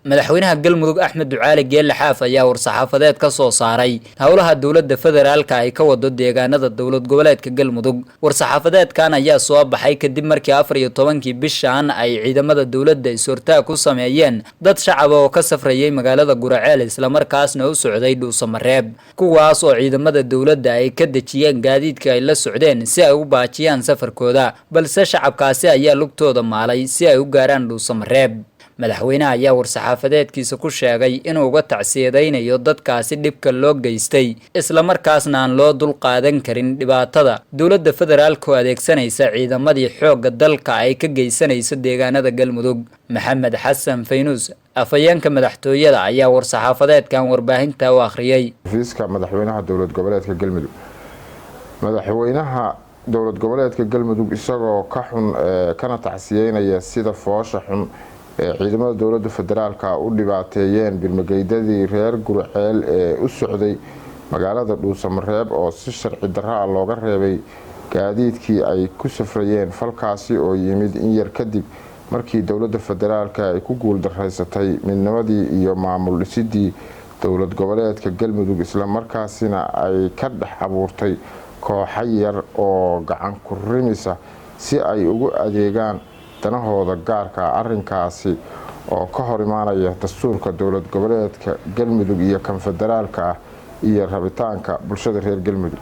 madaxweynaha galmudug Axmed Ducaale Geelle Xaaf ayaa war-saxaafadeed ka soo saaray howlaha dowladda federaalka ay ka wado deegaanada dowlad goboleedka galmudug. War-saxaafadeedkan ayaa soo baxay kadib markii 14 bishan ay ciidamada dowladda isortaag ku sameeyeen dad shacab oo ka safrayay magaalada Guraceel isla markaasna u socday Dhuusamareeb, kuwaas oo ciidamada dowladda ay ka dejiyeen gaadiidka ay la socdeen si ay u baajiyaan safarkooda, balse shacabkaasi ayaa lugtooda maalay si ay u gaaraan Dhuusamareeb. madaxweynaha ayaa war-saxaafadeedkiisa ku sheegay inuu uga tacsiyadaynayo dadkaasi dhibka loo geystay isla markaasna aan loo dul qaadan karin dhibaatada dowladda federaalka oo adeegsanaysa ciidamadii xoogga dalka ay ka geysanayso deegaanada galmudug. maxamed xasan faynuus afayeenka madaxtooyada ayaa war-saxaafadeedkan warbaahinta u akhriyay. fiiska madaxweynaha dowlad goboleedka galmudug. madaxweynaha dowlad goboleedka galmudug isagoo ka xun kana tacsiyeynaya sida foosha xun ciidamada dowladda federaalka u dhibaateeyeen bilmageydadii reer Guraceel ee u socday magaalada Dhuusamareeb oo si sharci darro ah looga reebay gaadiidkii ay ku safrayeen. falkaasi oo yimid in yar kadib markii dowladda federaalka ay ku guuldareysatay midnimadii iyo maamul dhisidii dowlad goboleedka galmudug, isla markaasina ay ka dhex abuurtay kooxo yar oo gacan ku rimisa si ay ugu adeegaan danahooda gaarka. arrinkaasi oo ka hor imaanaya dastuurka dowlad goboleedka galmudug iyo kan federaalka ah iyo rabitaanka bulshada reer galmudug.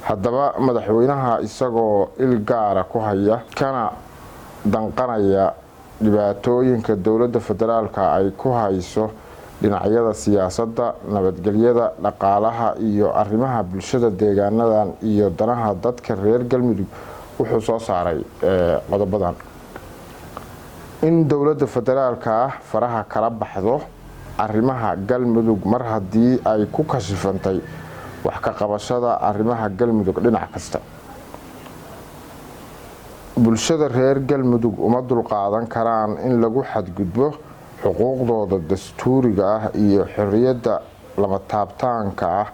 haddaba madaxweynaha isagoo il gaara ku haya kana danqanaya dhibaatooyinka dowladda federaalka ay ku hayso dhinacyada siyaasadda, nabadgelyada, dhaqaalaha iyo arrimaha bulshada deegaanadan iyo danaha dadka reer galmudug, wuxuu soo saaray qodobadan: in dowladda federaalka ah faraha kala baxdo arrimaha galmudug mar haddii ay ku kashifantay wax ka qabashada arrimaha galmudug dhinac kasta. bulshada reer galmudug uma dulqaadan karaan in lagu xadgudbo xuquuqdooda dastuuriga ah iyo xorriyadda lama taabtaanka ah.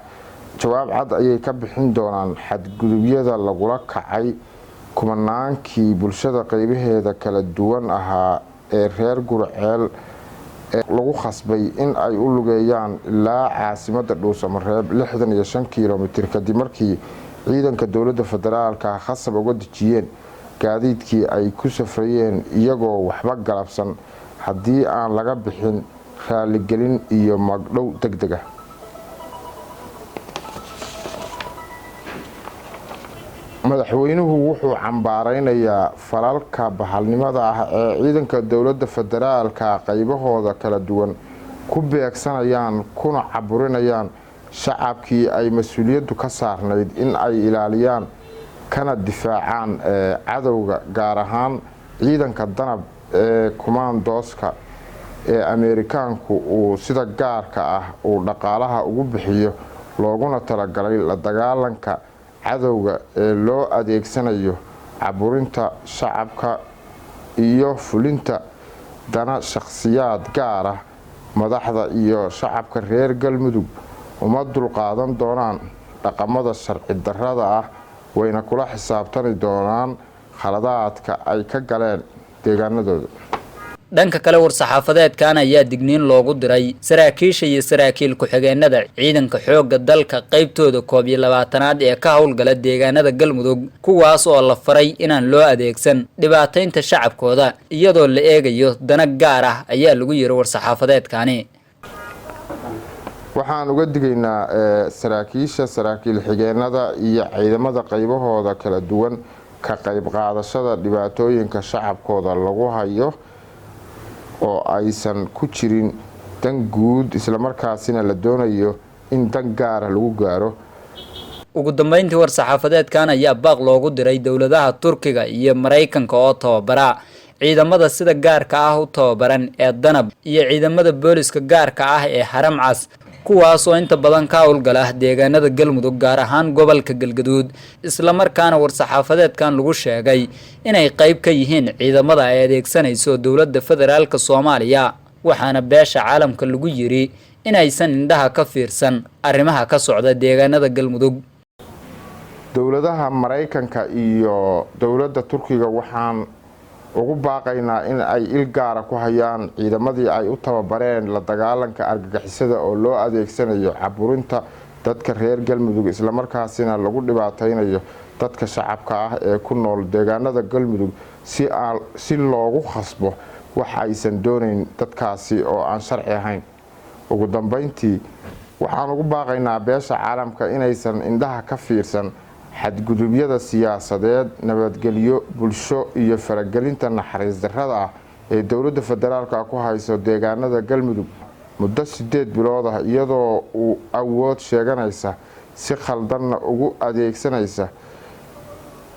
jawaab cad ayay ka bixin doonaan xadgudubyada lagula kacay kumanaankii bulshada qaybaheeda kala duwan ahaa ee reer Guraceel ee lagu khasbay in ay u lugeeyaan ilaa caasimadda Dhuusamareeb 65 kiilomitir kadib markii ciidanka dowladda federaalka khasab uga dejiyeen gaadiidkii ay ku safrayeen iyagoo waxba galabsan haddii aan laga bixin raaligelin iyo magdhow degdeg ah. madaxweynuhu wuxuu cambaaraynayaa falalka bahalnimada ah ee ciidanka dowladda federaalka qaybahooda kala duwan ku beegsanayaan kuna caburinayaan shacabkii ay mas-uuliyaddu ka saarnayd in ay ilaaliyaan kana difaacaan cadowga, gaar ahaan ciidanka danab ee kumaandooska ee Ameerikaanku uu sida gaarka ah uu dhaqaalaha ugu bixiyo looguna talagalay la dagaalanka cadowga ee loo adeegsanayo caburinta shacabka iyo fulinta dana shakhsiyaad gaar ah. madaxda iyo shacabka reer galmudug uma dulqaadan doonaan dhaqamada sharci darrada ah, wayna kula xisaabtani doonaan khaladaadka ay ka galeen deegaanadooda. dhanka kale war-saxaafadeedkan ayaa digniin loogu diray saraakiisha iyo saraakiil ku-xigeenada ciidanka xoogga dalka qaybtooda 12aad ee ka howlgala deegaanada galmudug, kuwaas oo la faray inaan loo adeegsan dhibaataynta shacabkooda iyadoo la eegayo dana gaar ah ayaa lagu yiri war-saxaafadeedkani. waxaan uga digaynaa saraakiisha, saraakiil xigeenada iyo ciidamada qaybahooda kala duwan ka qayb qaadashada dhibaatooyinka shacabkooda lagu hayo oo aysan ku jirin dan guud, isla markaasina la doonayo in dan gaara lagu gaaro. ugu dambeyntii war-saxaafadeedkan ayaa baaq loogu diray dowladaha Turkiga iyo Mareykanka oo tababara ciidamada sida gaarka ah u tababaran ee danab iyo ciidamada booliska gaarka ah ee Haram Cas, kuwaas oo inta badan ka howlgala deegaanada galmudug gaar ahaan gobolka Galgaduud, isla markaana war-saxaafadeedkan lagu sheegay inay qayb ka yihiin ciidamada ay adeegsanayso dowladda federaalka Soomaaliya, waxaana beesha caalamka lagu yiri inaysan indhaha ka fiirsan arrimaha ka socda deegaanada galmudug. dowladaha Mareykanka iyo dowladda Turkiga waxaan ugu baaqaynaa in ay il gaara ku hayaan ciidamadii ay u tababareen la dagaalanka argagixisada oo loo adeegsanayo caburinta dadka reer Galmudug isla markaasina lagu dhibaataynayo dadka shacabka ah ee ku nool deegaanada Galmudug si loogu khasbo wax aysan doonayn dadkaasi oo aan sharci ahayn. ugu dambeyntii waxaan ugu baaqaynaa beesha caalamka inaysan indhaha ka fiirsan xadgudubyada siyaasadeed, nabadgelyo bulsho iyo faragelinta naxariis darrada ah ee dowladda federaalka ku hayso deegaanada Galmudug muddo 8 bilood ah iyadoo uu awood sheeganaysa si khaldanna ugu adeegsanaysa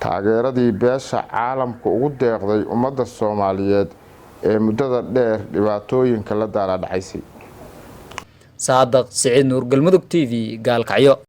taageeradii beesha caalamka ugu deeqday ummadda Soomaaliyeed ee muddada dheer dhibaatooyinka la daala dhacaysay. Saadaq Siciid Nuur, Galmudug TV, Gaalkacyo.